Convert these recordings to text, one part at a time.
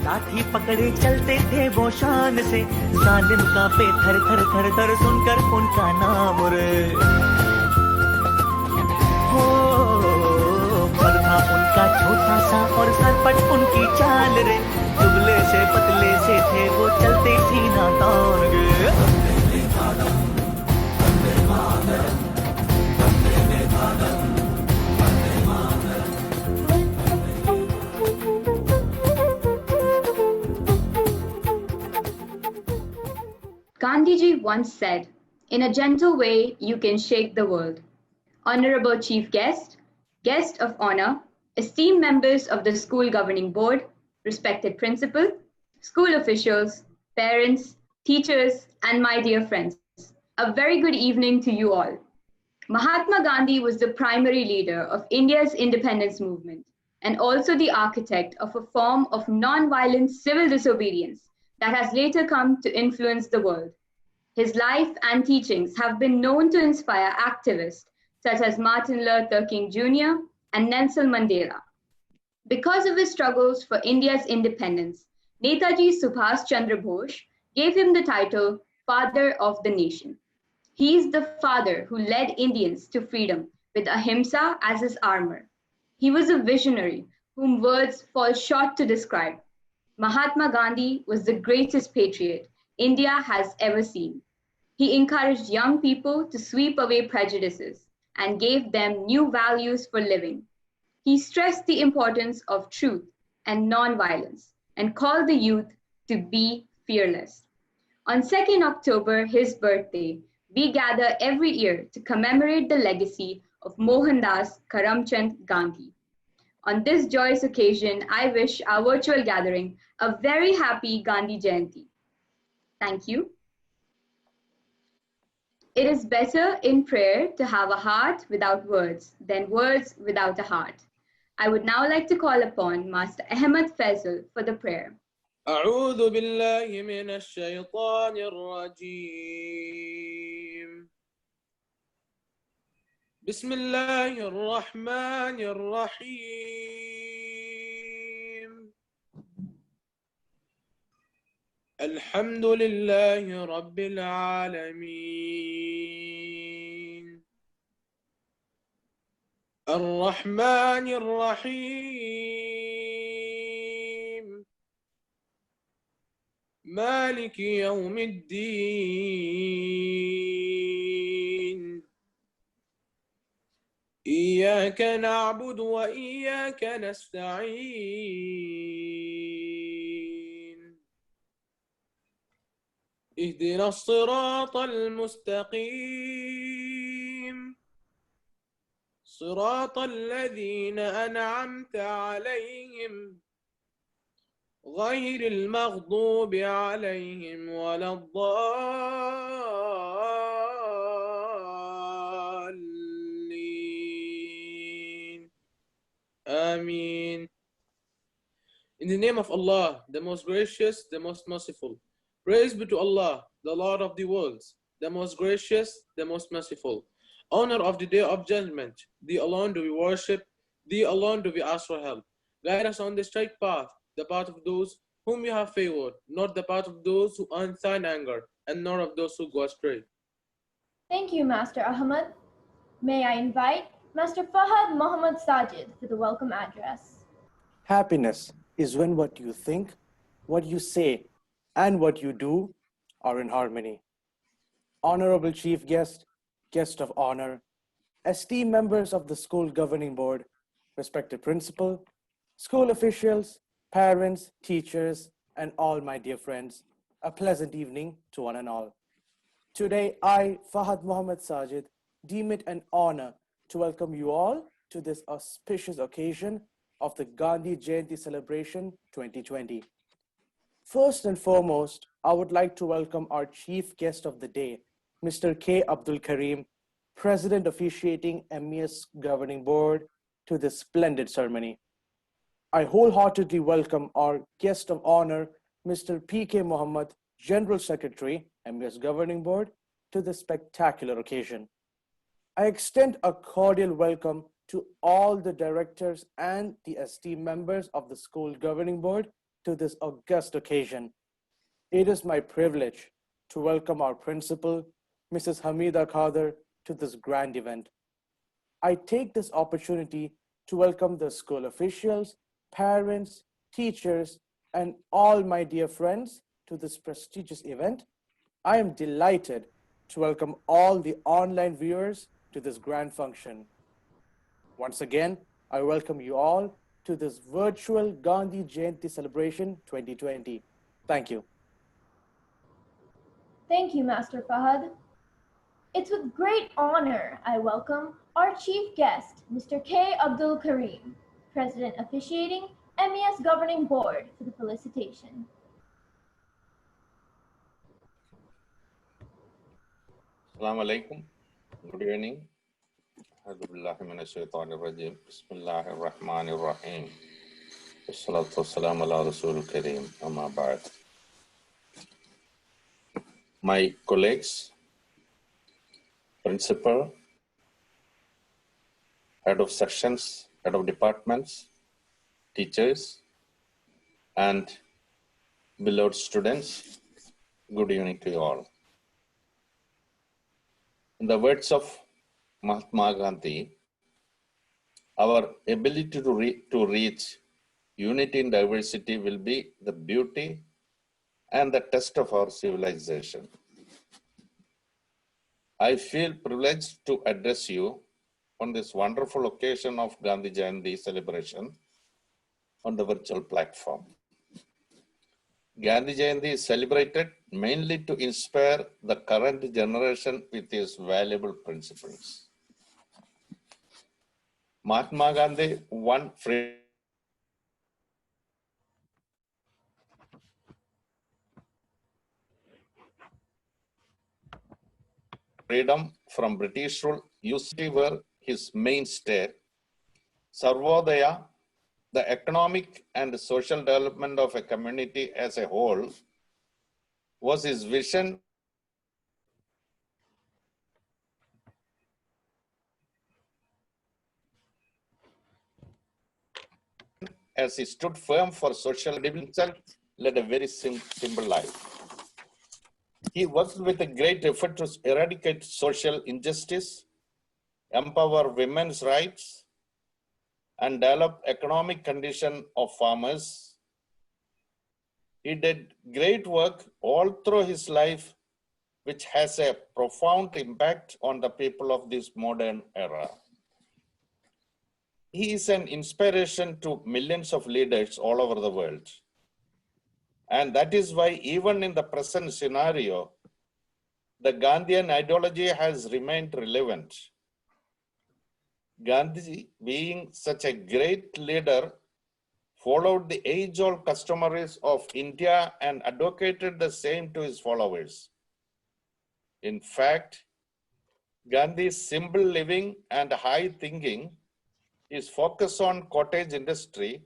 लाठी पकड़े चलते थे वो शान से, जालिम कांपे थर थर थर थर सुनकर उनका नाम रे। हो पर था उनका छोटा सा और सरपट उनकी चाल रे, दुबले से पतले से थे वो चलते सीना तान गे। Gandhiji once said, "In a gentle way, you can shake the world." Honorable Chief Guest, Guest of Honor, esteemed members of the School Governing Board, respected principal, school officials, parents, teachers, and my dear friends, a very good evening to you all. Mahatma Gandhi was the primary leader of India's independence movement and also the architect of a form of non-violent civil disobedience that has later come to influence the world. His life and teachings have been known to inspire activists such as Martin Luther King Jr. and Nelson Mandela. Because of his struggles for India's independence, Netaji Subhas Chandra Bose gave him the title Father of the Nation. He is the father who led Indians to freedom with ahimsa as his armor. He was a visionary whom words fall short to describe. Mahatma Gandhi was the greatest patriot India has ever seen. He encouraged young people to sweep away prejudices and gave them new values for living. He stressed the importance of truth and non-violence and called the youth to be fearless. On 2nd October, his birthday, we gather every year to commemorate the legacy of Mohandas Karamchand Gandhi. On this joyous occasion, I wish our virtual gathering a very happy Gandhi Jayanti. Thank you. It is better in prayer to have a heart without words than words without a heart. I would now like to call upon Master Ahmed Faisal for the prayer. أعوذ بالله من الشيطان الرجيم. بسم الله الرحمن الرحيم. الحمد لله رب العالمين. الرحمن الرحيم. مالك يوم الدين. إياك نعبد وإياك نستعين. اهدنا الصراط المستقيم. صراط الذين أنعمت عليهم غير المغضوب عليهم ولا الضالين. Ameen. In the name of Allah, the most gracious, the most merciful. Praise be to Allah, the Lord of the worlds, the most gracious, the most merciful. Honor of the day of judgment, Thee alone do we worship, Thee alone do we ask for help. Guide us on the straight path, the path of those whom you have favored, not the path of those who earn thine anger, and nor of those who go astray. Thank you, Master Ahmad. May I invite Master Fahad Muhammad Sajid for the welcome address. Happiness is when what you think, what you say, and what you do are in harmony. Honorable Chief Guest, Guest of Honor, esteemed members of the School Governing Board, respected principal, school officials, parents, teachers, and all my dear friends, a pleasant evening to one and all. Today, I, Fahad Muhammad Sajid, deem it an honor to welcome you all to this auspicious occasion of the Gandhi Jayanti celebration 2020. First and foremost, I would like to welcome our chief guest of the day, Mr. K. Abdul Karim, President officiating MES Governing Board, to this splendid ceremony. I wholeheartedly welcome our guest of honor, Mr. P.K. Mohammed, General Secretary, MES Governing Board, to this spectacular occasion. I extend a cordial welcome to all the directors and the esteemed members of the School Governing Board to this august occasion. It is my privilege to welcome our principal, Mrs. Hamida Khader, to this grand event. I take this opportunity to welcome the school officials, parents, teachers, and all my dear friends to this prestigious event. I am delighted to welcome all the online viewers to this grand function. Once again, I welcome you all to this virtual Gandhi Jayanti celebration 2020. Thank you. Thank you, Master Fahad. It's with great honor I welcome our chief guest, Mr. K. Abdul Kareem, President officiating MES Governing Board, for the felicitation. Assalamu alaikum. Good evening. A'udhu minash shaitanir rajim. Bismillahir rahmanir rahim. Wassalatu wassalamu ala rasulil kareem. Amma ba'd. My colleagues, principal, head of sections, head of departments, teachers, and beloved students, good evening to you all. In the words of Mahatma Gandhi, our ability to reach unity in diversity will be the beauty and the test of our civilization. I feel privileged to address you on this wonderful occasion of Gandhi Jayanti celebration on the virtual platform. Gandhi Jayanti is celebrated mainly to inspire the current generation with his valuable principles. Mahatma Gandhi won freedom from British rule. Unity were his mainstay. Sarvodaya, the economic and social development of a community as a whole, was his vision as he stood firm for social development. Himself led a very simple life. He worked with a great effort to eradicate social injustice, empower women's rights, and develop economic condition of farmers. He did great work all through his life, which has a profound impact on the people of this modern era. He is an inspiration to millions of leaders all over the world. And that is why even in the present scenario, the Gandhian ideology has remained relevant. Gandhi, being such a great leader, followed the age-old customaries of India and advocated the same to his followers. In fact, Gandhi's simple living and high thinking, his focus on cottage industry,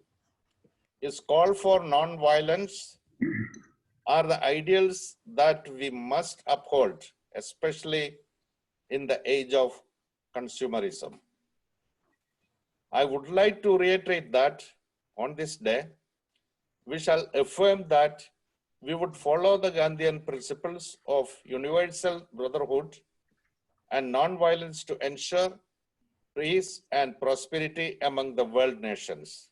his call for non-violence are the ideals that we must uphold, especially in the age of consumerism. I would like to reiterate that on this day, we shall affirm that we would follow the Gandhian principles of universal brotherhood and non-violence to ensure peace and prosperity among the world nations.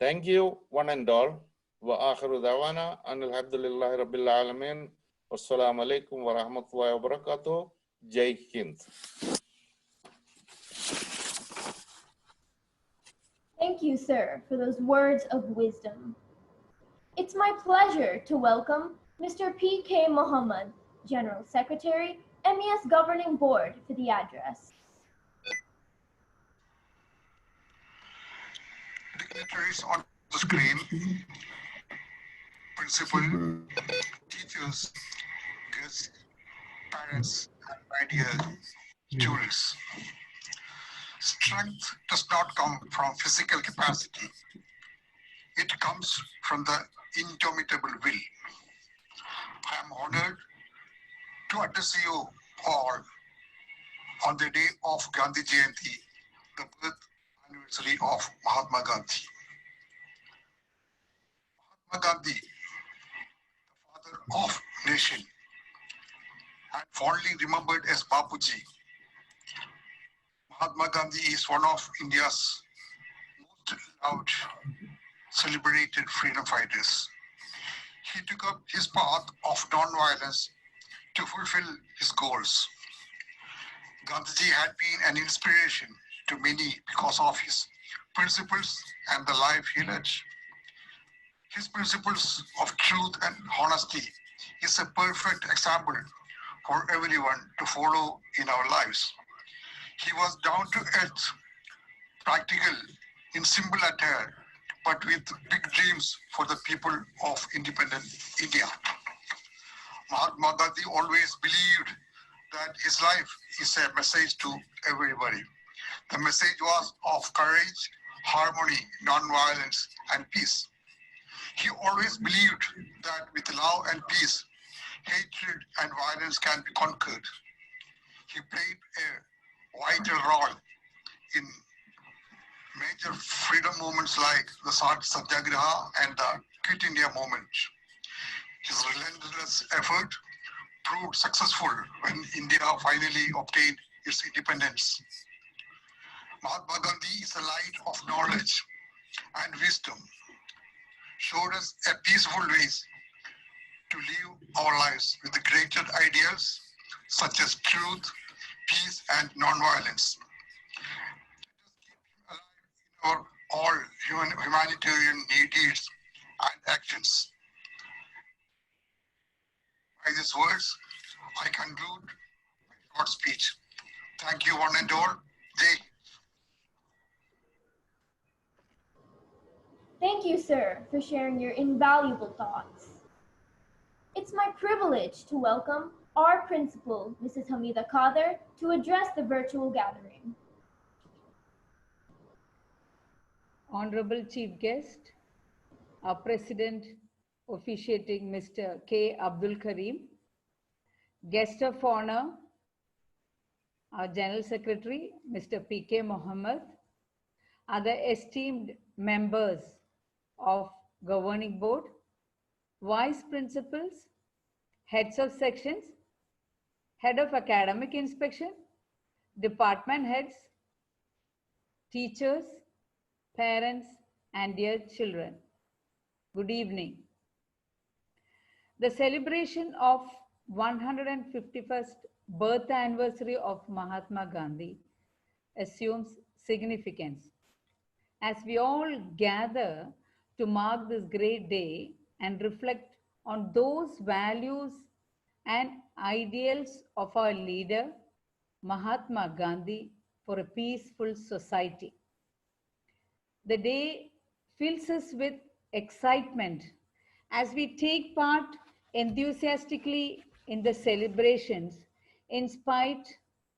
Thank you, one and all. Wa akhiru dawana alhamdulillahi rabbil alamin. Wassalamu alaikum wa rahmatullahi wa barakatuh. Jai Hind. Thank you, sir, for those words of wisdom. It's my pleasure to welcome Mr. P.K. Muhammad, General Secretary, MES Governing Board, for the address. Dignitaries on the screen, principal, teachers, guests, parents, and my dear students. Strength does not come from physical capacity. It comes from the indomitable will. I am honored to address you all on the day of Gandhi Jayanti, the birth anniversary of Mahatma Gandhi. Mahatma Gandhi, father of nation, and fondly remembered as Bapuji. Mahatma Gandhi is one of India's most loved, celebrated freedom fighters. He took up his path of non-violence to fulfill his goals. Gandhiji had been an inspiration to many because of his principles and the life he led. His principles of truth and honesty is a perfect example for everyone to follow in our lives. He was down to earth, practical, in simple attire, but with big dreams for the people of independent India. Mahatma Gandhi always believed that his life is a message to everybody. The message was of courage, harmony, non-violence, and peace. He always believed that with love and peace, hatred and violence can be conquered. He played a vital role in major freedom movements like the Satyagraha and the Quit India movement. His relentless effort proved successful when India finally obtained its independence. Mahatma Gandhi is a light of knowledge and wisdom, showed us a peaceful ways to live our lives with the greater ideals such as truth, peace, and non-violence. Let us keep him alive in our all humanitarian deeds and actions. By these words, I conclude my short speech. Thank you one and all. Jai. Thank you, sir, for sharing your invaluable thoughts. It's my privilege to welcome our principal, Mrs. Hamida Kader, to address the virtual gathering. Honorable Chief Guest, our President officiating Mr. K. Abdul Karim, Guest of Honor, our General Secretary, Mr. P.K. Mohammed, other esteemed members of Governing Board, Vice Principals, Heads of Sections, Head of Academic Inspection, Department Heads, teachers, parents, and dear children. Good evening. The celebration of 151st birth anniversary of Mahatma Gandhi assumes significance as we all gather to mark this great day and reflect on those values and ideals of our leader, Mahatma Gandhi, for a peaceful society. The day fills us with excitement as we take part enthusiastically in the celebrations in spite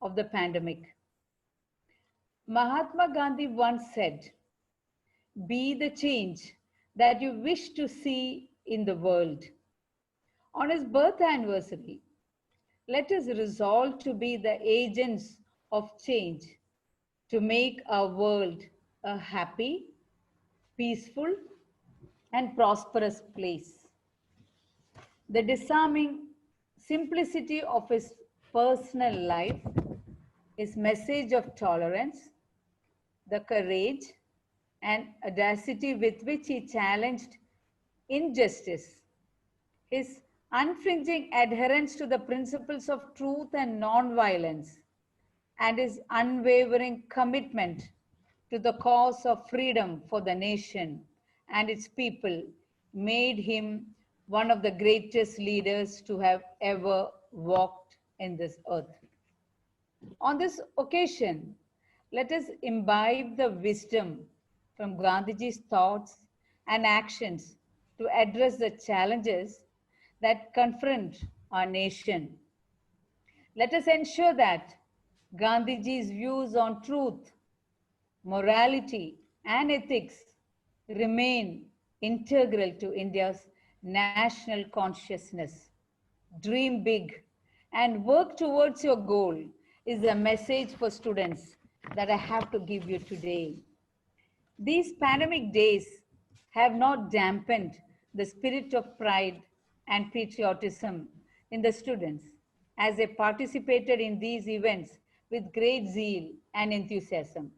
of the pandemic. Mahatma Gandhi once said, "Be the change that you wish to see in the world." On his birth anniversary, let us resolve to be the agents of change to make our world a happy, peaceful, and prosperous place. The disarming simplicity of his personal life, his message of tolerance, the courage and audacity with which he challenged injustice, his unflinching adherence to the principles of truth and non-violence, and his unwavering commitment to the cause of freedom for the nation and its people made him one of the greatest leaders to have ever walked in this earth. On this occasion, let us imbibe the wisdom from Gandhiji's thoughts and actions to address the challenges that confront our nation. Let us ensure that Gandhiji's views on truth, morality, and ethics remain integral to India's national consciousness. Dream big and work towards your goal is a message for students that I have to give you today. These pandemic days have not dampened the spirit of pride and patriotism in the students as they participated in these events with great zeal and enthusiasm.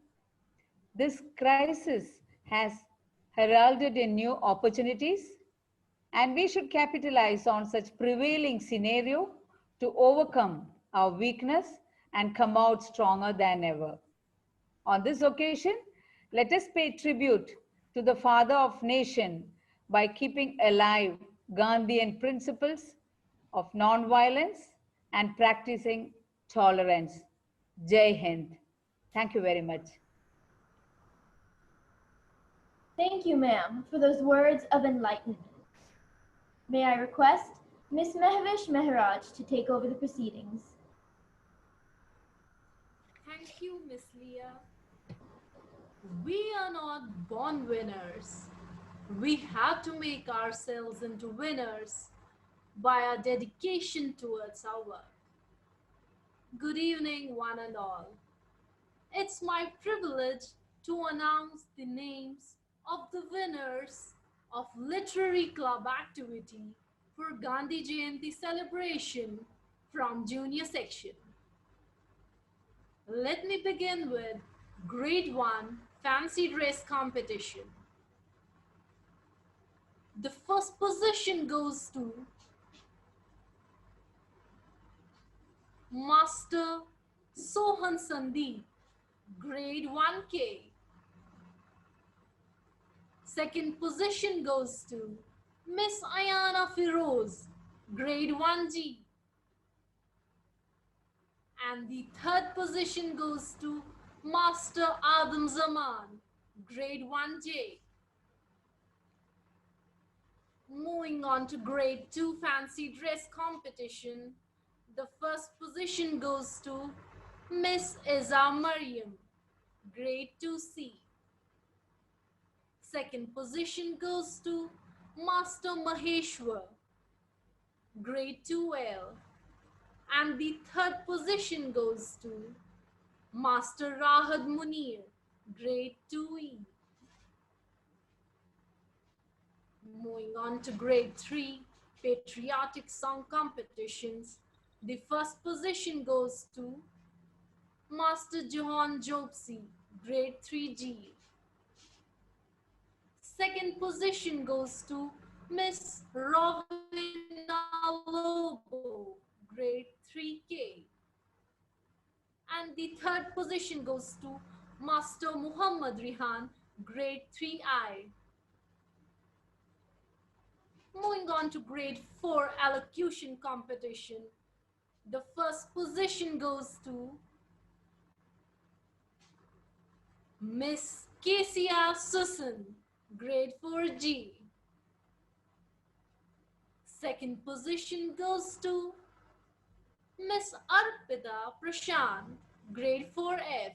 This crisis has heralded in new opportunities, and we should capitalize on such prevailing scenario to overcome our weakness and come out stronger than ever. On this occasion, let us pay tribute to the father of nation by keeping alive Gandhian principles of non-violence and practicing tolerance. Jai Hind. Thank you very much. Thank you, ma'am, for those words of enlightenment. May I request Ms. Mehvish Mehraj to take over the proceedings. Thank you, Miss Leah. We are not born winners. We have to make ourselves into winners by our dedication towards our work. Good evening, one and all. It's my privilege to announce the names of the winners of Literary Club activity for Gandhi Jayanti celebration from junior section. Let me begin with Grade 1 Fancy Dress Competition. The first position goes to Master Sohan Sandeep, Grade 1K. Second position goes to Miss Ayana Firoz, Grade 1G. And the third position goes to Master Adam Zaman, Grade 1J. Moving on to Grade 2 Fancy Dress Competition, the first position goes to Miss Iza Mariam, Grade 2C. Second position goes to Master Maheshwar, Grade 2L. And the third position goes to Master Rahad Munir, Grade 2E. Moving on to Grade 3, Patriotic Song Competitions. The first position goes to Master Johan Jopsi, Grade 3G. Second position goes to Miss Rovina Lobo, Grade 3K. And the third position goes to Master Muhammad Rihan, Grade 3I. Moving on to Grade 4 Elocution Competition. The first position goes to Miss Kesia Susan, Grade 4G. Second position goes to Miss Arpita Prashant, Grade 4F.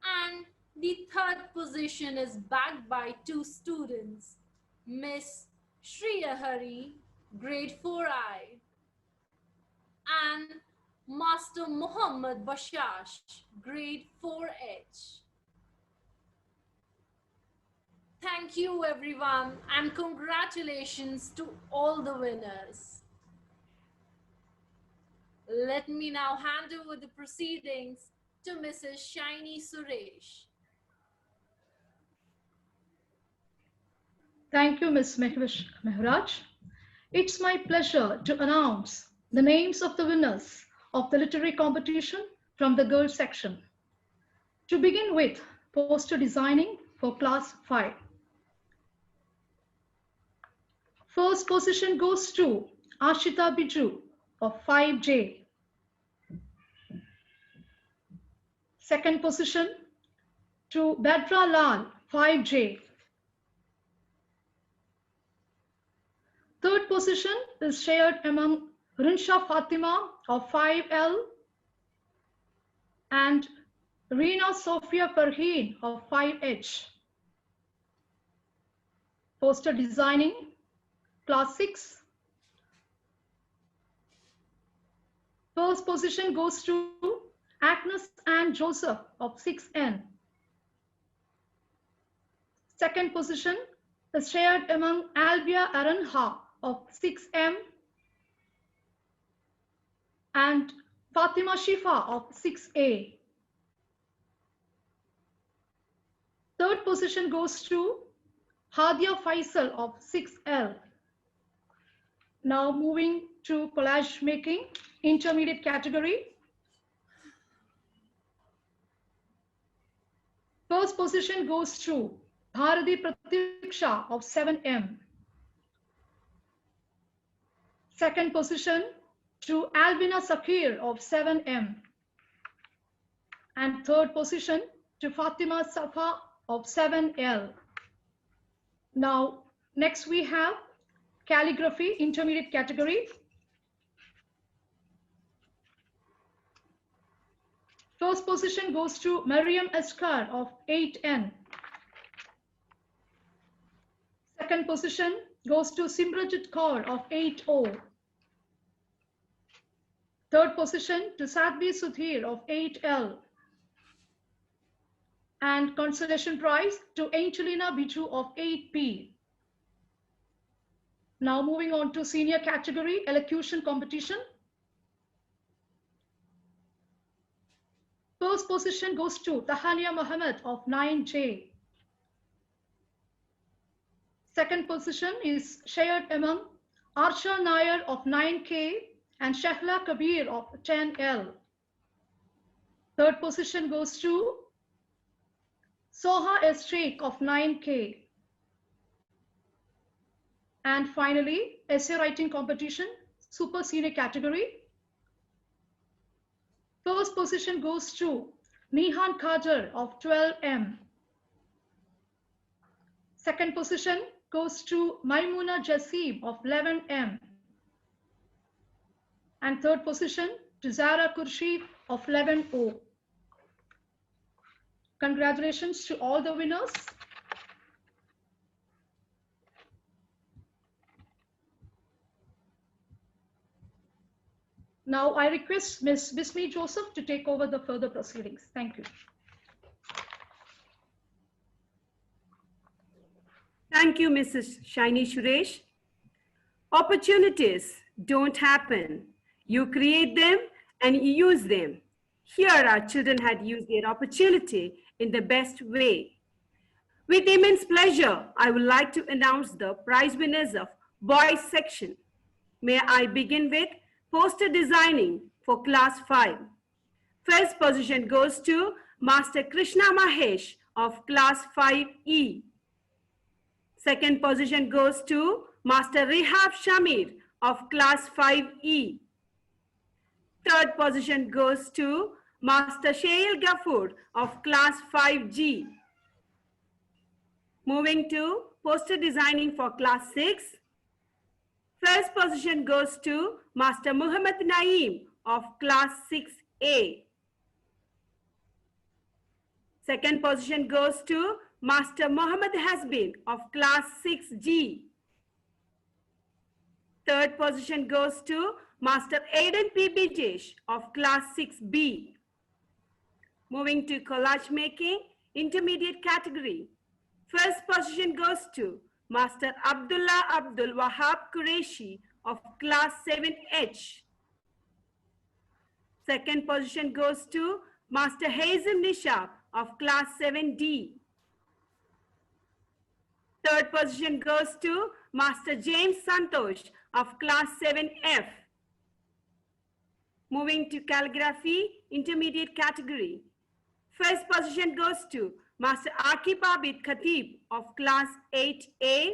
And the third position is backed by two students, Miss Shriya Hari, Grade 4I, and Master Muhammad Bashash, Grade 4H. Thank you everyone and congratulations to all the winners. Let me now hand over the proceedings to Mrs. Shiny Suresh. Thank you, Ms. Mehvish Mehraj. It's my pleasure to announce the names of the winners of the literary competition from the girls section. To begin with, poster designing for class 5. First position goes to Ashita Biju of 5J. Second position to Badra Lal, 5J. Third position is shared among Rinsha Fatima of 5L and Reena Sophia Farheen of 5H. Poster designing, class 6. First position goes to Agnes and Joseph of 6N. Second position is shared among Albia Aranha of 6M and Fatima Shifa of 6A. Third position goes to Hadia Faisal of 6L. Now moving to collage making, intermediate category. First position goes to Bharati Pratiksha of 7M. Second position to Albina Sakir of 7M. And third position to Fatima Safa of 7L. Now, next we have calligraphy, intermediate category. First position goes to Mariam Askar of 8N. Second position goes to Simranjit Kaur of 8O. Third position to Sadhvi Sudhir of 8L. And consolation prize to Angelina Biju of 8P. Now moving on to senior category, elocution competition. First position goes to Tahania Mohammed of 9J. Second position is shared among Arsha Nair of 9K and Shahla Kabir of 10L. Third position goes to Soha S. Sheikh of 9K. And finally, essay writing competition, super senior category. First position goes to Nihan Kader of 12M. Second position goes to Maimuna Jasib of 11M. And third position to Zara Khurshid of 11O. Congratulations to all the winners. Now I request Ms. Bismi Joseph to take over the further proceedings. Thank you. Thank you, Mrs. Shiny Suresh. Opportunities don't happen. You create them and you use them. Here, our children had used their opportunity in the best way. With immense pleasure, I would like to announce the prize winners of boys section. May I begin with poster designing for class 5. First position goes to Master Krishna Mahesh of class 5E. Second position goes to Master Rehab Shamir of class 5E. Third position goes to Master Shail Gafur of class 5G. Moving to poster designing for class 6. First position goes to Master Muhammad Naeem of class 6A. Second position goes to Master Muhammad Hasbin of class 6G. Third position goes to Master Aiden P. Bijesh of class 6B. Moving to collage making, intermediate category. First position goes to Master Abdullah Abdul Wahab Qureshi of class 7H. Second position goes to Master Hazim Nishab of class 7D. Third position goes to Master James Santosh of class 7F. Moving to calligraphy, intermediate category. First position goes to Master Akib Abid Khatib of class 8A.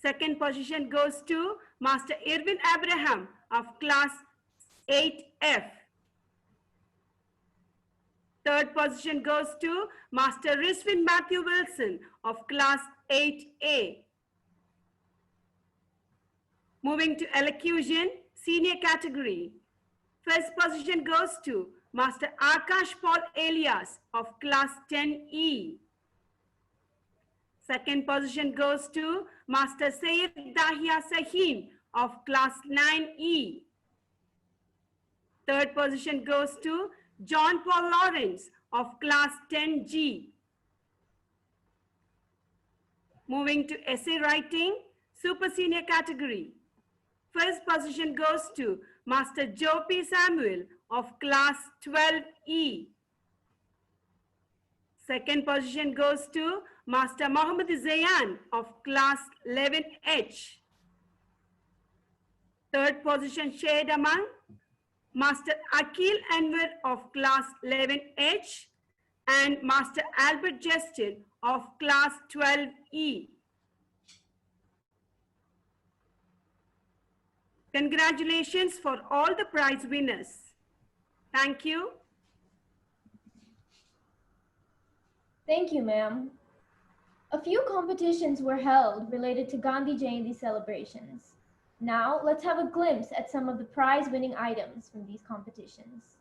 Second position goes to Master Irwin Abraham of class 8F. Third position goes to Master Rizwin Matthew Wilson of class 8A. Moving to elocution, senior category. First position goes to Master Akash Paul Elias of class 10E. Second position goes to Master Sayyid Dahia Sahim of class 9E. Third position goes to John Paul Lawrence of class 10G. Moving to essay writing, super senior category. First position goes to Master Joe P. Samuel of class 12E. Second position goes to Master Mohammad Zayan of class 11H. Third position shared among Master Akil Anwar of class 11H and Master Albert Justin of class 12E. Congratulations for all the prize winners. Thank you. Thank you, ma'am. A few competitions were held related to Gandhi Jayanti celebrations. Now, let's have a glimpse at some of the prize-winning items from these competitions.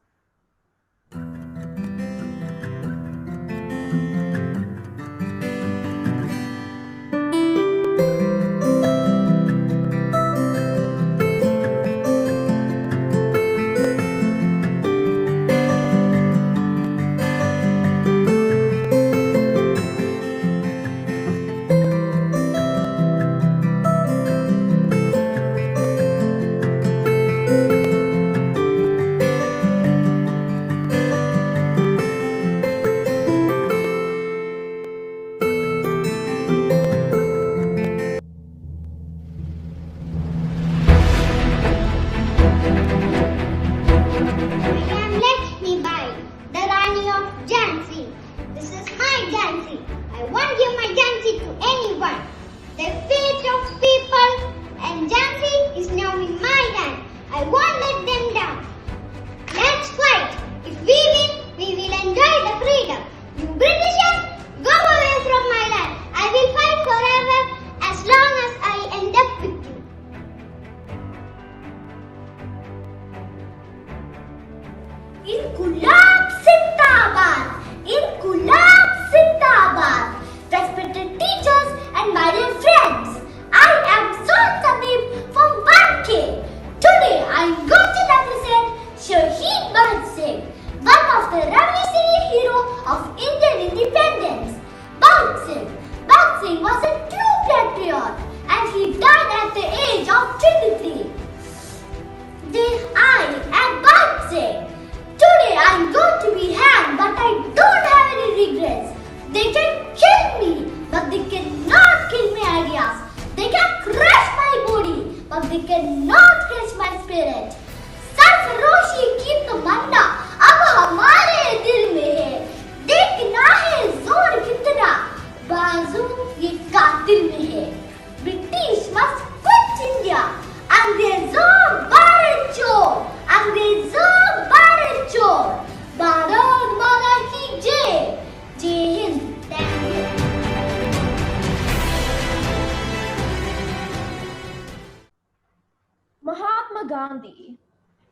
Gandhi,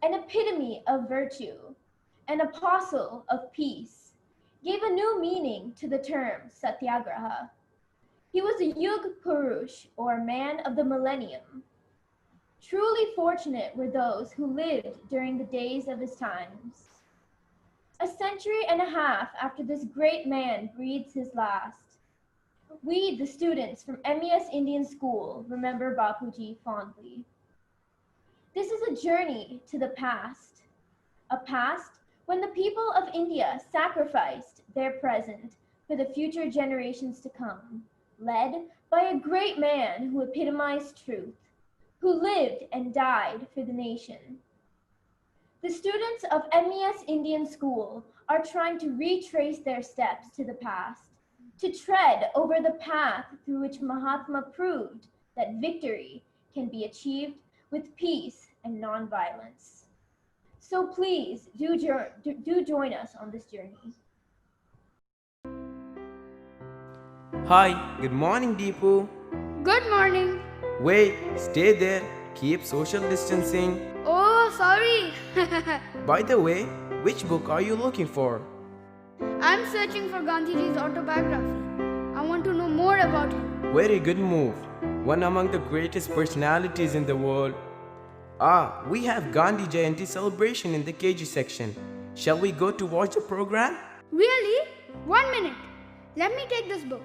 an epitome of virtue, an apostle of peace, gave a new meaning to the term satyagraha. He was a Yug Purush, or man of the millennium. Truly fortunate were those who lived during the days of his times. A century and a half after this great man breathes his last, we, the students from MES Indian School, remember Bapuji fondly. This is a journey to the past, a past when the people of India sacrificed their present for the future generations to come, led by a great man who epitomized truth, who lived and died for the nation. The students of MES Indian School are trying to retrace their steps to the past, to tread over the path through which Mahatma proved that victory can be achieved with peace and nonviolence. So please do join us on this journey. Hi, good morning, Deepu. Good morning. Wait, stay there. Keep social distancing. Oh, sorry. By the way, which book are you looking for? I'm searching for Gandhiji's autobiography. I want to know more about him. Very good move. One among the greatest personalities in the world. We have Gandhi Jayanti celebration in the KG section. Shall we go to watch the program? Really? 1 minute. Let me take this book.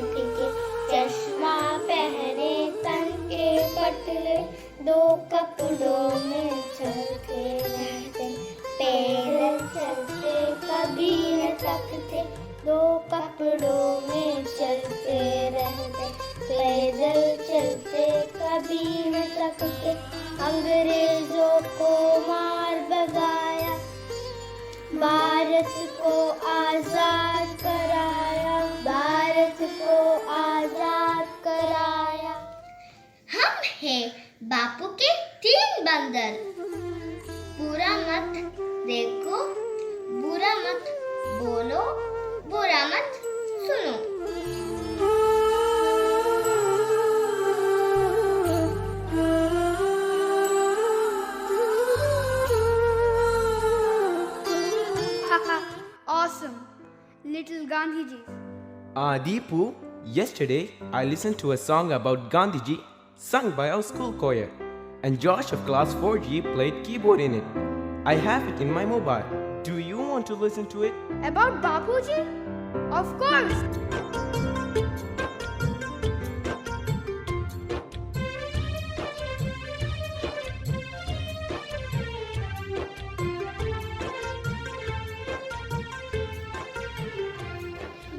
बैठ के, चश्मा पहने तन के पतले, दो कपड़ों में चलते रहते, पैदल चलते कभी न थकते, दो कपड़ों में चलते रहते, पैदल चलते कभी न थकते, अंग्रेजों को मार भगाया, भारत को आजाद कराया, भारत को आजाद कराया। हम हैं बापू के 3 बंदर, बुरा मत देखो, बुरा मत बोलो, बुरा मत सुनो। Awesome, little Gandhiji. Deepu, yesterday I listened to a song about Gandhiji sung by our school choir, and Josh of class 4G played keyboard in it. I have it in my mobile. Do you want to listen to it? About Bapuji? Of course.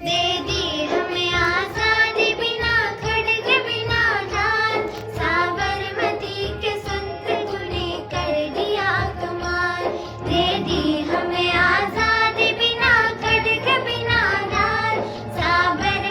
दे दी हमें आजादी बिना खड़ग बिना जान, साबरमती के संत तूने कर दिया कमाल। दे दी हमें आजादी बिना खड़ग बिना जान, साबरमती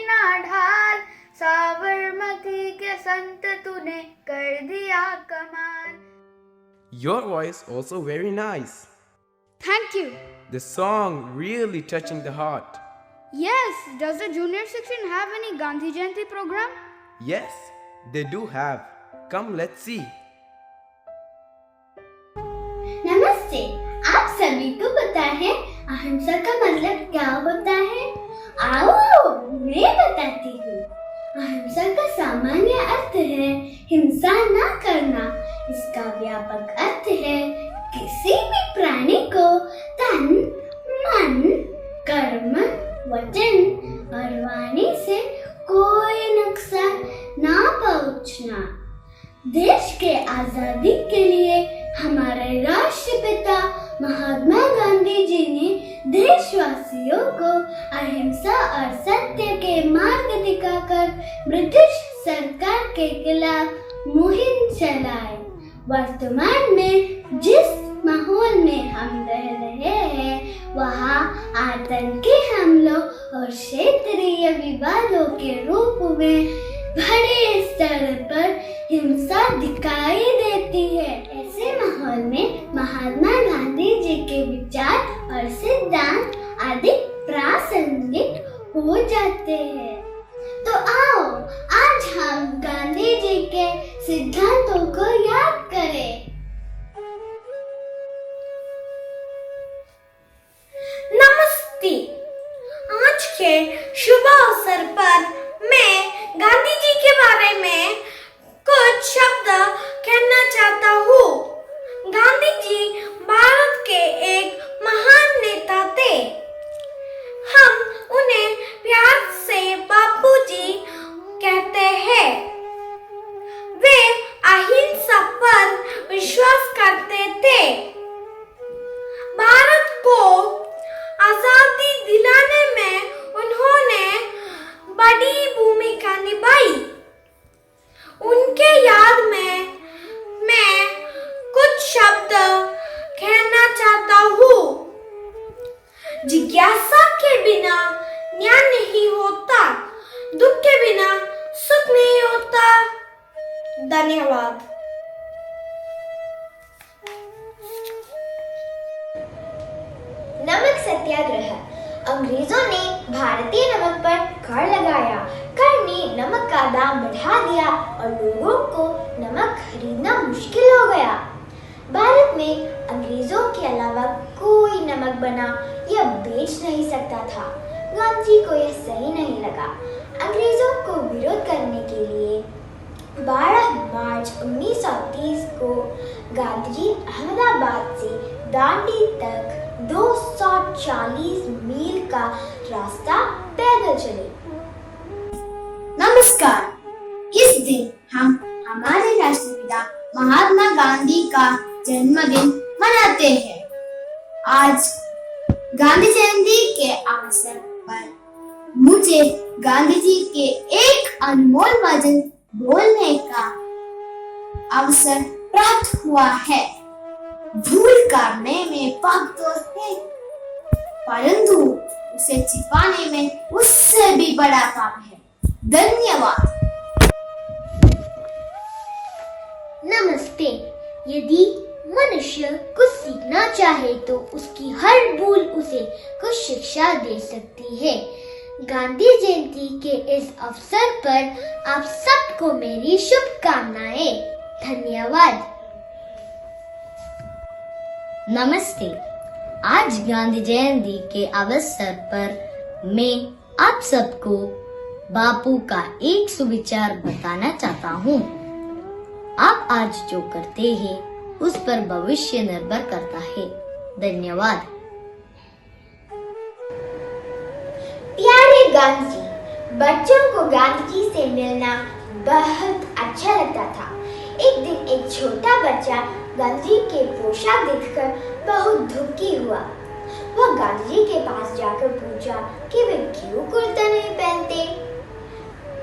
बिना ढाल, साबरमती के संत तूने कर दिया कमाल. Your voice also very nice. Thank you. The song really touching the heart. Yes, does the junior section have any Gandhi Jayanti program? Yes, they do have. Come, let's see. नमस्ते, आप सभी को पता है अहिंसा का मतलब क्या होता है? आओ मैं बताती हूँ। अहिंसा का सामान्य अर्थ है हिंसा न करना। इसका व्यापक अर्थ है किसी भी प्राणी को तन, मन, कर्म, वचन और वाणी से कोई नुकसान ना पहुँचना। देश के आजादी के लिए हमारे राष्ट्रपिता महात्मा गांधी जी ने देशवासियों को अहिंसा और सत्य के मार्ग दिखाकर ब्रिटिश सरकार के खिलाफ मुहिम चलाई। वर्तमान में जिस माहौल में हम रह रहे हैं वहाँ आतंकी हमलों और क्षेत्रीय विवादों के रूप में बड़े स्तर पर हिंसा दिखाई देती है। ऐसे माहौल में महात्मा गांधी जी के विचार और सिद्धांत अधिक प्रासंगिक हो जाते हैं। तो आओ आज हम गांधी जी के सिद्धांतों को याद करें। नमस्ते, आज के शुभ अवसर पर मैं गांधी जी के बारे में कुछ शब्द कहना चाहता हूँ। गांधी जी भारत के एक महान नेता थे। हम उन्हें प्यार से बापू जी कहते हैं। वे अहिंसा पर विश्वास करते थे। भारत को आजादी दिलाने में उन्होंने बड़ी भूमिका निभाई। उनके याद में मैं कुछ शब्द कहना चाहता हूँ। जिज्ञासा के बिना ज्ञान नहीं होता, दुख के बिना सुख नहीं होता। धन्यवाद। नमक सत्याग्रह। अंग्रेजों ने भारतीय नमक पर कर लगाया। कर ने नमक का दाम बढ़ा दिया और लोगों को नमक खरीदना मुश्किल हो गया। भारत में अंग्रेजों के अलावा कोई नमक बना या बेच नहीं सकता था। गांधी को यह सही नहीं लगा। अंग्रेजों को विरोध करने के लिए 12 मार्च 1930 को गांधी जी अहमदाबाद से दांडी तक 240 मील का रास्ता पैदल चले। नमस्कार, इस दिन हम हमारे राष्ट्रपिता महात्मा गांधी का जन्मदिन मनाते हैं। आज गांधी जयंती के अवसर पर मुझे गांधी जी के एक अनमोल वचन बोलने का अवसर प्राप्त हुआ है। भूल करने में पाप तो है, परंतु उसे छिपाने में उससे भी बड़ा पाप है। धन्यवाद। नमस्ते। यदि मनुष्य कुछ सीखना चाहे तो उसकी हर भूल उसे कुछ शिक्षा दे सकती है। गांधी जयंती के इस अवसर पर आप सबको मेरी शुभकामनाएं। धन्यवाद। नमस्ते। आज गांधी जयंती के अवसर पर मैं आप सबको बापू का एक सुविचार बताना चाहता हूँ। आप आज जो करते हैं उस पर भविष्य निर्भर करता है। धन्यवाद। प्यारे गांधी जी, बच्चों को गांधी जी से मिलना बहुत अच्छा लगता था। एक दिन एक छोटा बच्चा गांधी के पोशाक देखकर बहुत दुखी हुआ। वह गांधी जी के पास जाकर पूछा कि वे क्यों कुर्ता नहीं पहनते।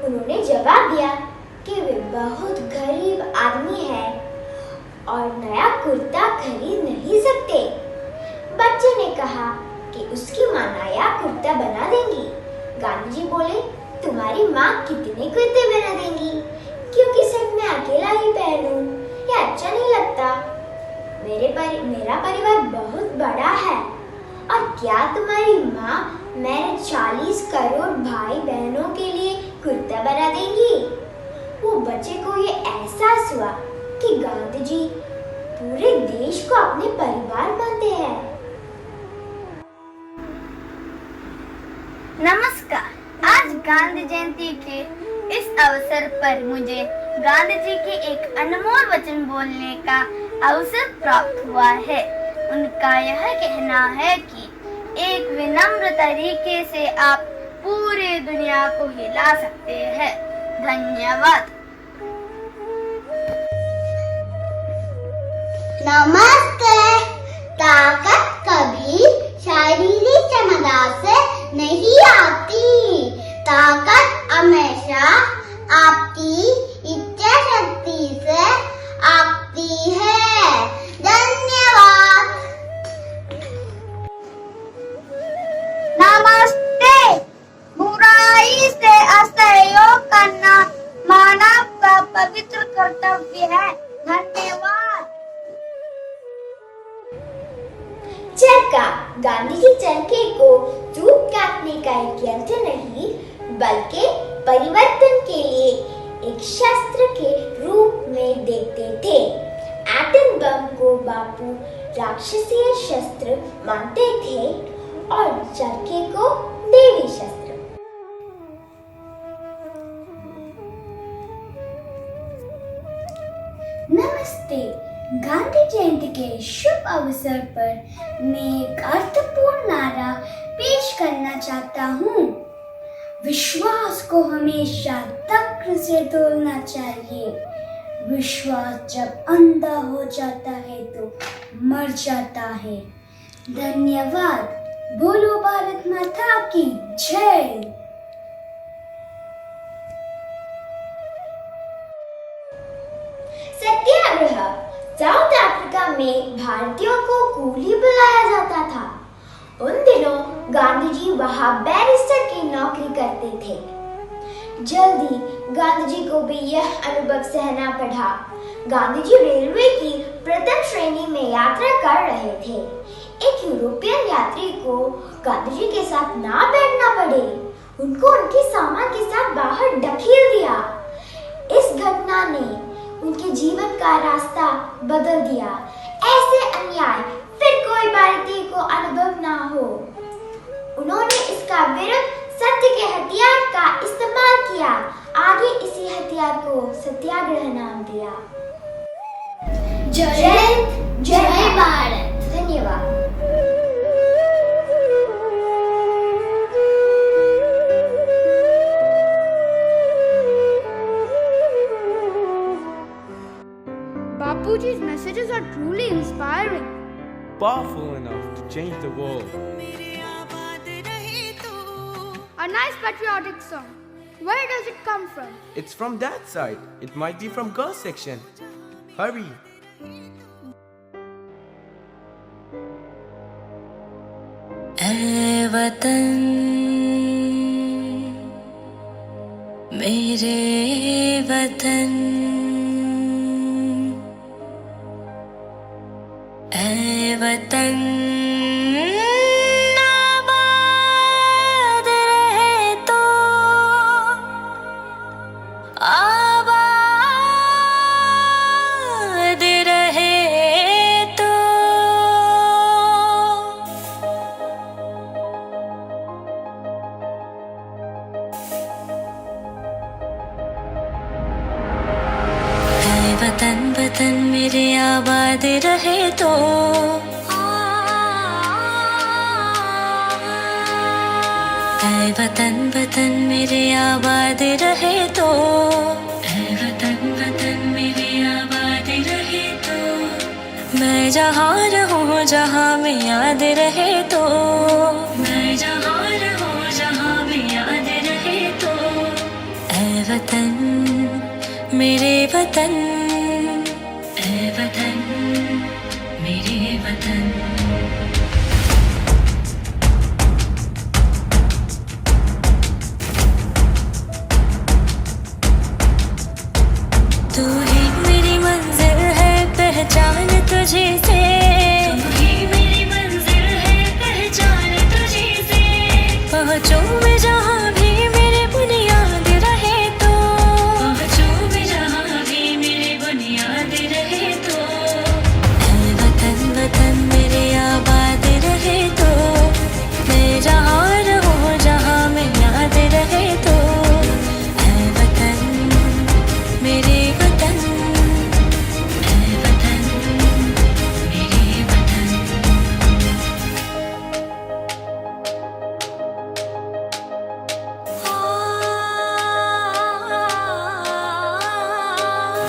उन्होंने जवाब दिया कि वे बहुत गरीब आदमी है और नया कुर्ता खरीद नहीं सकते। बच्चे ने कहा कि उसकी माँ नया कुर्ता बना देंगी। गांधी जी बोले, तुम्हारी माँ कितने कुर्ते बना देंगी, क्योंकि सिर्फ मैं अकेला ही पहनूं, ये अच्छा नहीं लगता। मेरा परिवार बहुत बड़ा है, और क्या तुम्हारी माँ मेरे 40 करोड़ भाई बहनों के लिए कुर्ता बना देंगी? वो बच्चे को ये एहसास हुआ कि गांधी जी पूरे देश को अपने परिवार मानते हैं। नमस्कार, आज गांधी जयंती के इस अवसर पर मुझे गांधी जी के एक अनमोल वचन बोलने का अवसर प्राप्त हुआ है। उनका यह कहना है कि एक विनम्र तरीके से आप पूरी दुनिया को हिला सकते हैं। धन्यवाद। नमस्ते। ताकत कभी शारीरिक क्षमता से नहीं आती, ताकत हमेशा आपकी इच्छा शक्ति से आती है। धन्यवाद। नमस्ते। बुराई से असहयोग करना मानव का पवित्र कर्तव्य है। धन्यवाद। चरखा गांधी जी चरखे को जूट काटने का एक यंत्र नहीं, बल्कि परिवर्तन के लिए एक शस्त्र के रूप में देखते थे। एटम बम को बापू राक्षसीय शस्त्र मानते थे और चरखे को देवी शस्त्र। नमस्ते। गांधी जयंती के शुभ अवसर पर मैं एक अर्थपूर्ण नारा पेश करना चाहता हूँ। विश्वास को हमेशा तक्र से तोलना चाहिए। विश्वास जब अंधा हो जाता है तो मर जाता है। धन्यवाद। बोलो भारत माता की जय। सत्याग्रह। साउथ अफ्रीका में भारतीयों को कूली बुलाया जाता था। उन दिनों गांधी जी वहां बैरिस्टर की नौकरी करते थे। जल्दी गांधी जी को भी यह अनुभव सहना पड़ा। गांधी जी रेलवे की प्रथम श्रेणी में यात्रा कर रहे थे। एक यूरोपियन यात्री को गांधी जी के साथ ना बैठना पड़े, उनको उनके सामान के साथ बाहर ढकेल दिया। इस घटना ने उनके जीवन का रास्ता बदल दिया। ऐसे अन्याय फिर कोई भारतीय को अनुभव ना हो। उन्होंने इसका विरुद्ध सत्य के हथियार का इस्तेमाल किया। आगे इसी हथियार को सत्याग्रह नाम दिया। जय हिंद, जय भारत। धन्यवाद। Bapuji's messages are truly inspiring. Powerful enough to change the world. A nice patriotic song. Where does it come from? It's from that side. It might be from girls section. Hurry. ऐ वतन मेरे वतन, ऐ वतन आबाद रहे तो, आबाद रहे तो। ऐ वतन वतन मेरे आबाद रहे तो, ऐ वतन वतन मेरे आबाद रहे तो, ऐ वतन वतन मेरे आबाद रहे तो। मैं जहाँ रहूँ जहाँ में याद रहे तो, मैं जहाँ रहूँ जहाँ में याद रहे तो। ऐ वतन मेरे वतन, ऐ वतन मेरे वतन।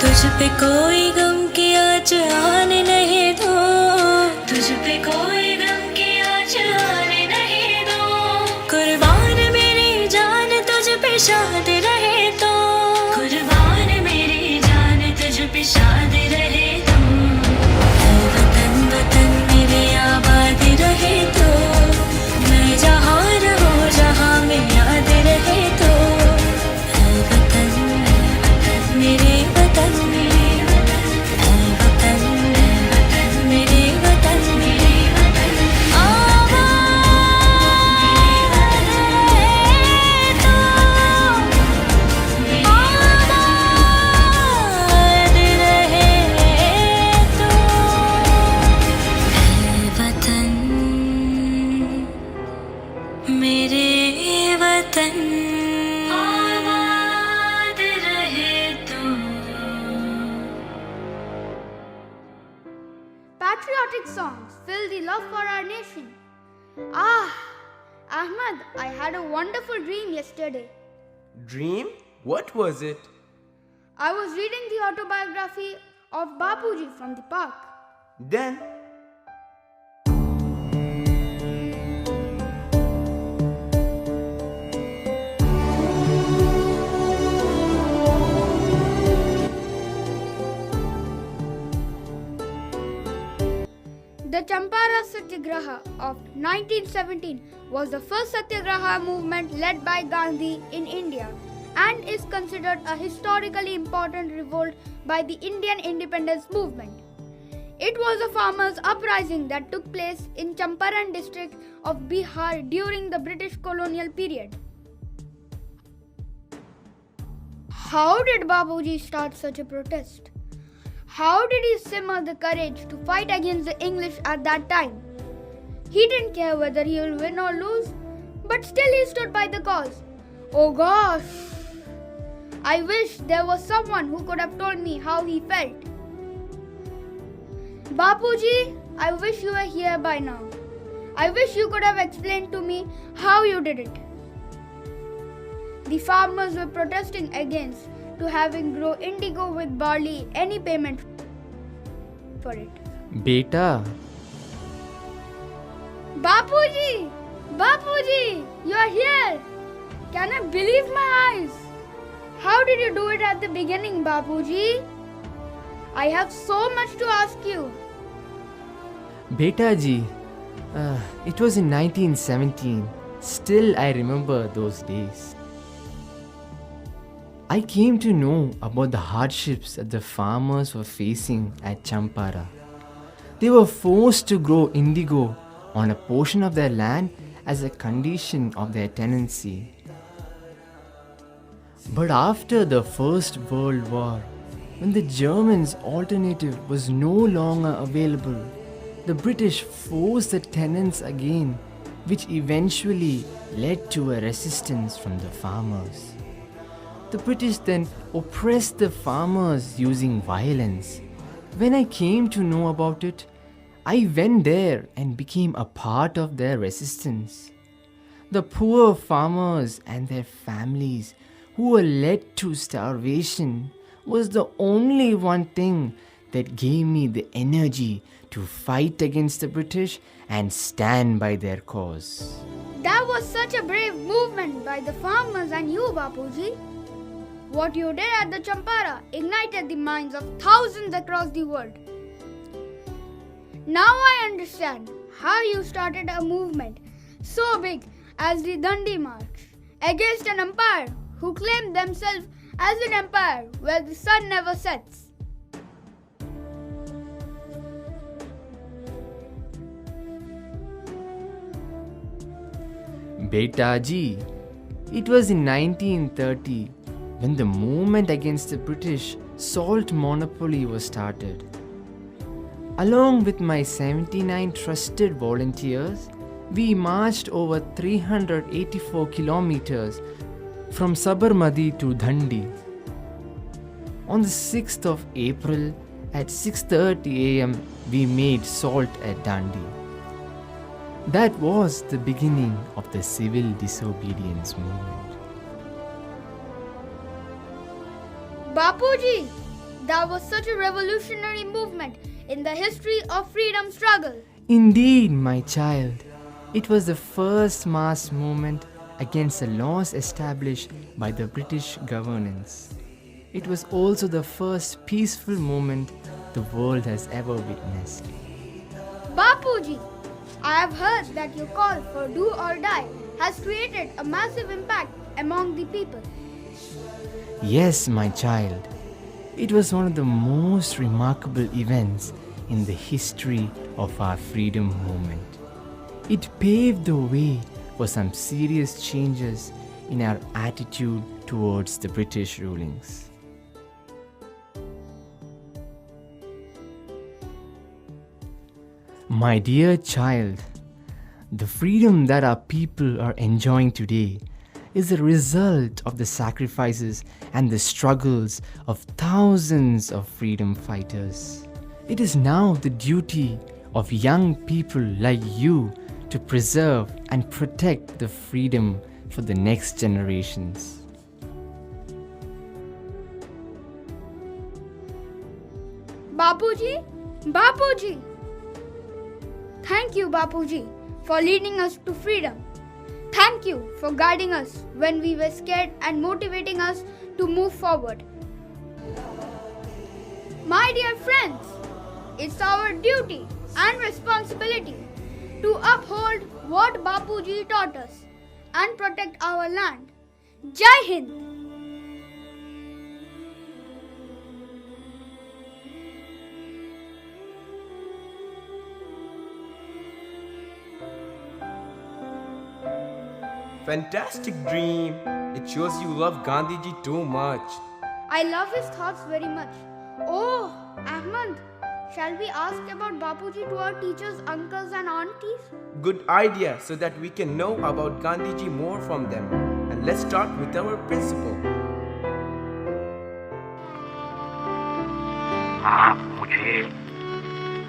तुझ पे कोई गम की आँच आने नहीं दो, तुझ पे कोई गम की आँच आने नहीं दो। कुर्बान मेरी जान तुझ पे शाद रहे तो, कुर्बान मेरी जान तुझ पे शाद रहे तो। ऐ वतन वतन मेरे आबाद रहे तो, मैं जहाँ रहूँ जहाँ में याद रहे तो। ऐ वतन मेरे वतन, ऐ वतन मेरे वतन, आबाद रहे तो, आबाद रहे तो। ऐ वतन मेरे वतन, आबाद रहे तो। Patriotic songs fill the love for our nation. Ah, Ahmad, I had a wonderful dream yesterday. Dream? What was it? I was reading the autobiography of Bapuji from the park. Then? The Champara Satyagraha of 1917 was the first Satyagraha movement led by Gandhi in India and is considered a historically important revolt by the Indian independence movement. It was a farmers' uprising that took place in Champaran district of Bihar during the British colonial period. How did Bapuji start such a protest? How did he simmer the courage to fight against the English at that time? He didn't care whether he will win or lose, but still he stood by the cause. Oh gosh! I wish there was someone who could have told me how he felt. Bapuji, I wish you were here by now. I wish you could have explained to me how you did it. The farmers were protesting against to having grow indigo with barley any payment for it. Beta. Bapuji! Bapuji! You are here! Can I believe my eyes? How did you do it at the beginning, Bapuji? I have so much to ask you. Beta ji, it was in 1917. Still I remember those days. I came to know about the hardships that the farmers were facing at Champara. They were forced to grow indigo on a portion of their land as a condition of their tenancy. But after the First World War, when the Germans' alternative was no longer available, the British forced the tenants again, which eventually led to a resistance from the farmers. The British then oppressed the farmers using violence. When I came to know about it, I went there and became a part of their resistance. The poor farmers and their families who were led to starvation was the only one thing that gave me the energy to fight against the British and stand by their cause. That was such a brave movement by the farmers and you, Bapuji. What you did at the Champara ignited the minds of thousands across the world. Now I understand how you started a movement so big as the Dandi March against an empire who claimed themselves as an empire where the sun never sets. Beta ji, it was in 1930 when the movement against the British salt monopoly was started. Along with my 79 trusted volunteers, we marched over 384 kilometers from Sabarmati to Dandi. On the 6th of April at 6:30 am, we made salt at Dandi. That was the beginning of the civil disobedience movement. Bapuji, that was such a revolutionary movement in the history of freedom struggle. Indeed, my child. It was the first mass movement against the laws established by the British governance. It was also the first peaceful movement the world has ever witnessed. Bapuji, I have heard that your call for do or die has created a massive impact among the people. Yes, my child. It was one of the most remarkable events in the history of our freedom movement. It paved the way for some serious changes in our attitude towards the British rulings. My dear child, the freedom that our people are enjoying today is a result of the sacrifices and the struggles of thousands of freedom fighters. It is now the duty of young people like you to preserve and protect the freedom for the next generations. Bapuji, Bapuji. Thank you, Bapuji, for leading us to freedom. Thank you for guiding us when we were scared and motivating us to move forward. My dear friends, it's our duty and responsibility to uphold what Bapuji taught us and protect our land. Jai Hind! Fantastic dream. It shows you love Gandhiji too much. I love his thoughts very much. Oh, Ahmad, shall we ask about Bapuji to our teachers, uncles and aunties? Good idea, so that we can know about Gandhiji more from them. And let's start with our principal. आप मुझे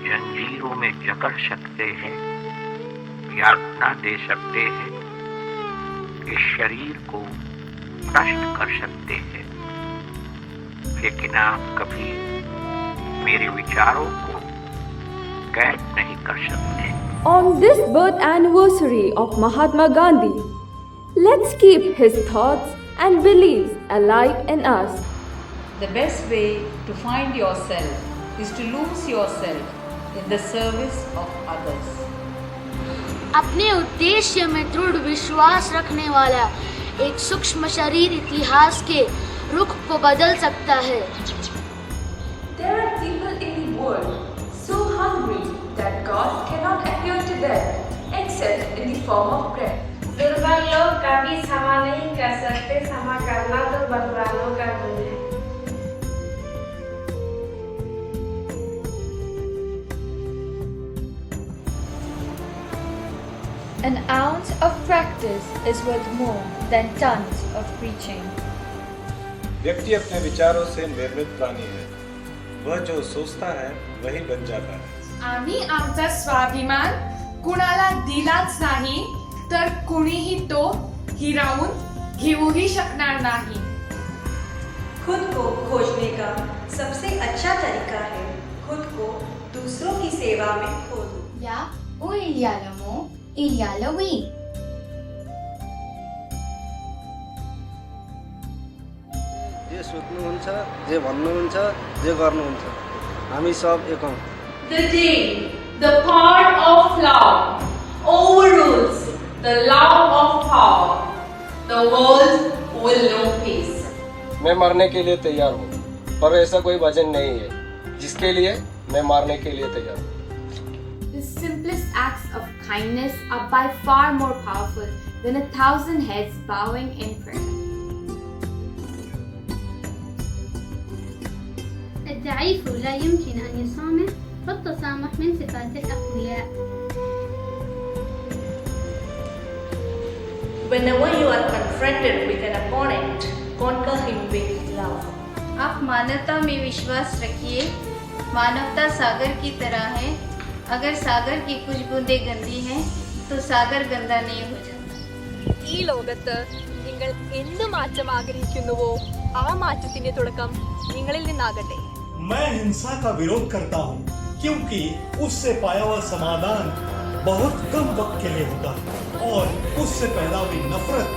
जंजीरों में जकड़ सकते हैं, यातना दे सकते हैं, इस शरीर को नष्ट कर सकते हैं, लेकिन आप कभी मेरे विचारों को कैद नहीं कर सकते। On this birth anniversary of Mahatma Gandhi, let's keep his thoughts and beliefs alive in us. The best way to find yourself is to lose yourself in the service of others. अपने उद्देश्य में दृढ़ विश्वास रखने वाला एक सूक्ष्म शरीर इतिहास के रुख को बदल सकता है। There are people in the world so hungry that God cannot appear to them except in the form of bread. दुर्बल लोग कभी क्षमा नहीं कर सकते, क्षमा करना तो बलवानों का गुण है। An ounce of practice is worth more than tons of preaching. व्यक्ति अपने विचारों से निर्मित प्राणी है। वह जो सोचता है वही बन जाता है। आम्ही आमचा स्वाभिमान कुणाला दिलाच नाही तर कुणीही तो हिरावून घेऊही शकणार नाही। खुद को खोजने का सबसे अच्छा तरीका है खुद को दूसरों की सेवा में खो दो। या उइलियालमो इलियालवी। जे सोच्नुहुन्छ, जे भन्नुहुन्छ, जे गर्नुहुन्छ, हामी सब एक हौं। The day the part of love overrules the love of power, the world will know peace. मैं मरने के लिए तैयार हूँ, पर ऐसा कोई वचन नहीं है जिसके लिए मैं मारने के लिए तैयार हूँ। The simplest acts of kindness are by far more powerful than 1,000 heads bowing in prayer. الضعيف لا يمكن أن يسامح، فالتسامح من صفات الأقوياء. Whenever you are confronted with an opponent, conquer him with love. आप मानवता में विश्वास रखिए। मानवता सागर की तरह है। अगर सागर की कुछ बूंदें गंदी हैं, तो सागर गंदा नहीं हो जाता। ഈ ലോകത്ത് നിങ്ങൾ എന്ത് മാറ്റം ആഗ്രഹിക്കുന്നുവോ ആ മാറ്റത്തിന്റെ തുടക്കം നിങ്ങളിൽ നിന്നാകട്ടെ. मैं हिंसा का विरोध करता हूँ क्योंकि उससे पाया हुआ समाधान बहुत कम वक्त के लिए होता है और उससे पैदा हुई नफरत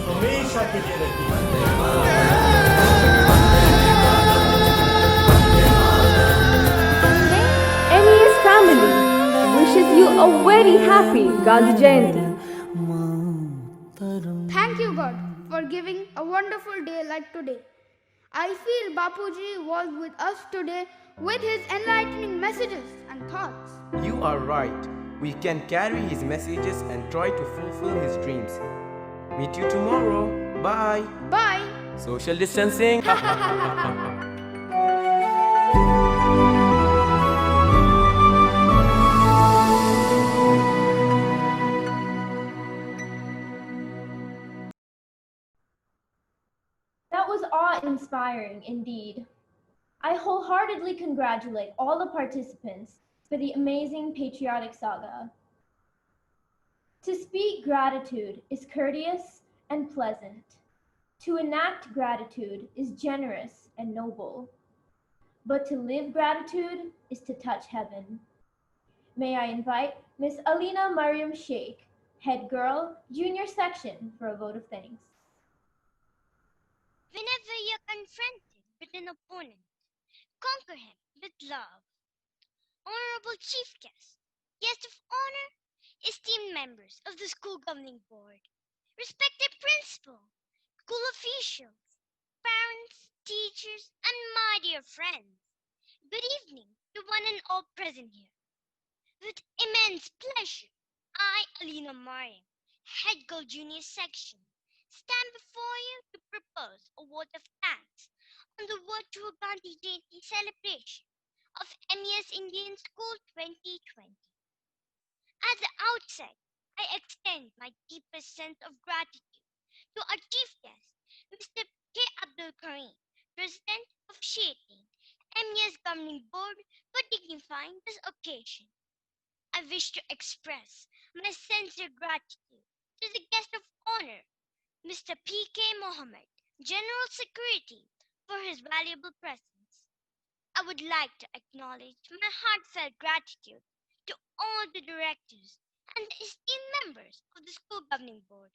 हमेशा के लिए रहती है। MES family wishes you a very happy Gandhi Jayanti. Thank you, God, for giving a wonderful day like today. I feel Bapuji was with us today with his enlightening messages and thoughts. You are right. We can carry his messages and try to fulfill his dreams. Meet you tomorrow. Bye. Bye. Social distancing. That was awe-inspiring indeed. I wholeheartedly congratulate all the participants for the amazing patriotic saga. To speak gratitude is courteous and pleasant. To enact gratitude is generous and noble. But to live gratitude is to touch heaven. May I invite Miss Alina Mariam Sheikh, Head Girl, Junior Section, for a vote of thanks. Whenever you're confronted with an opponent, conquer him with love. Honorable Chief Guest, Guest of Honor, esteemed members of the School Governing Board, respected Principal, school officials, parents, teachers, and my dear friends, good evening to one and all present here. With immense pleasure, I, Alina Mariam, Head Girl Junior Section, stand before you to propose a vote of thanks on the virtual Gandhi Jayanti celebration of MES Indian School 2020. At the outset, I extend my deepest sense of gratitude to our Chief Guest, Mr. K. Abdul Karim, President officiating MES Governing Board, for dignifying this occasion. I wish to express my sincere gratitude to the Guest of Honor, Mr. P.K. Mohammed, General Secretary, for his valuable presence. I would like to acknowledge my heartfelt gratitude to all the directors and the esteemed members of the School Governing Board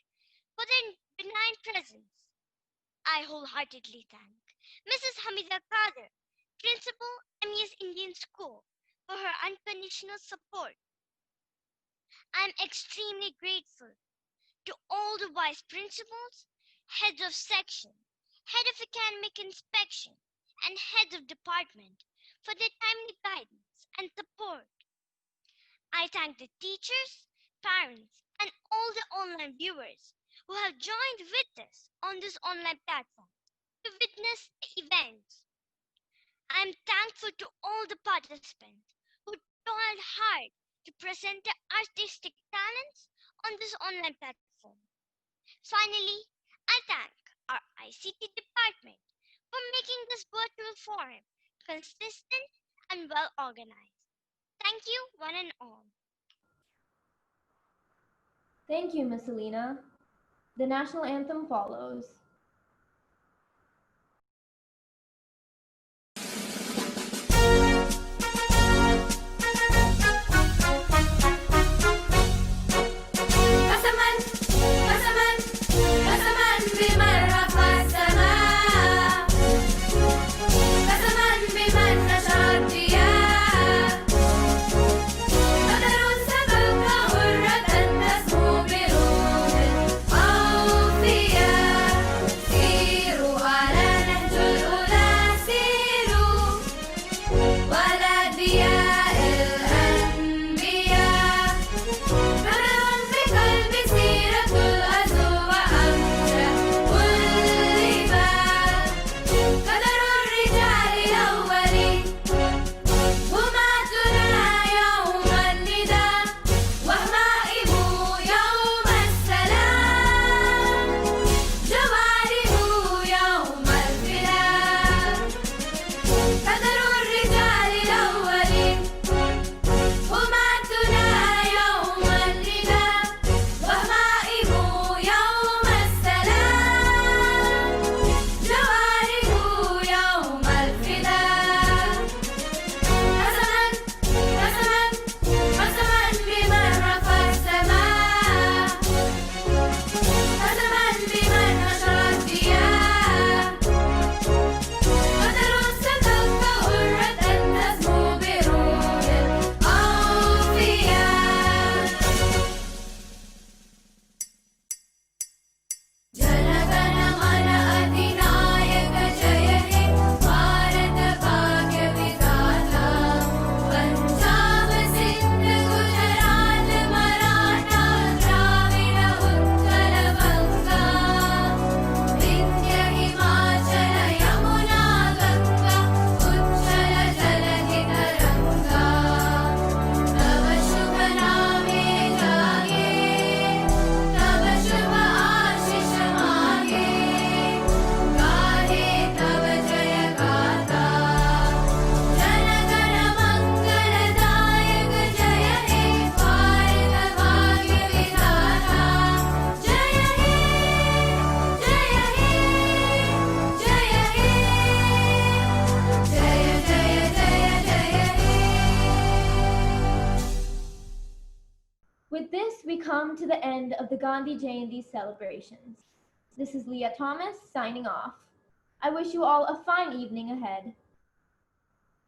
for their benign presence. I wholeheartedly thank Mrs. Hamida Kader, Principal, MES Indian School, for her unconditional support. I am extremely grateful to all the vice principals, heads of section, head of academic inspection, and heads of department for their timely guidance and support. I thank the teachers, parents, and all the online viewers who have joined with us on this online platform to witness the events. I am thankful to all the participants who toiled hard to present their artistic talents on this online platform. Finally, I thank our ICT department for making this virtual forum consistent and well organized. Thank you, one and all. Thank you, Miss Alina. The national anthem follows. this, we come to the end of the Gandhi Jayanti celebrations. This is Leah Thomas signing off. I wish you all a fine evening ahead.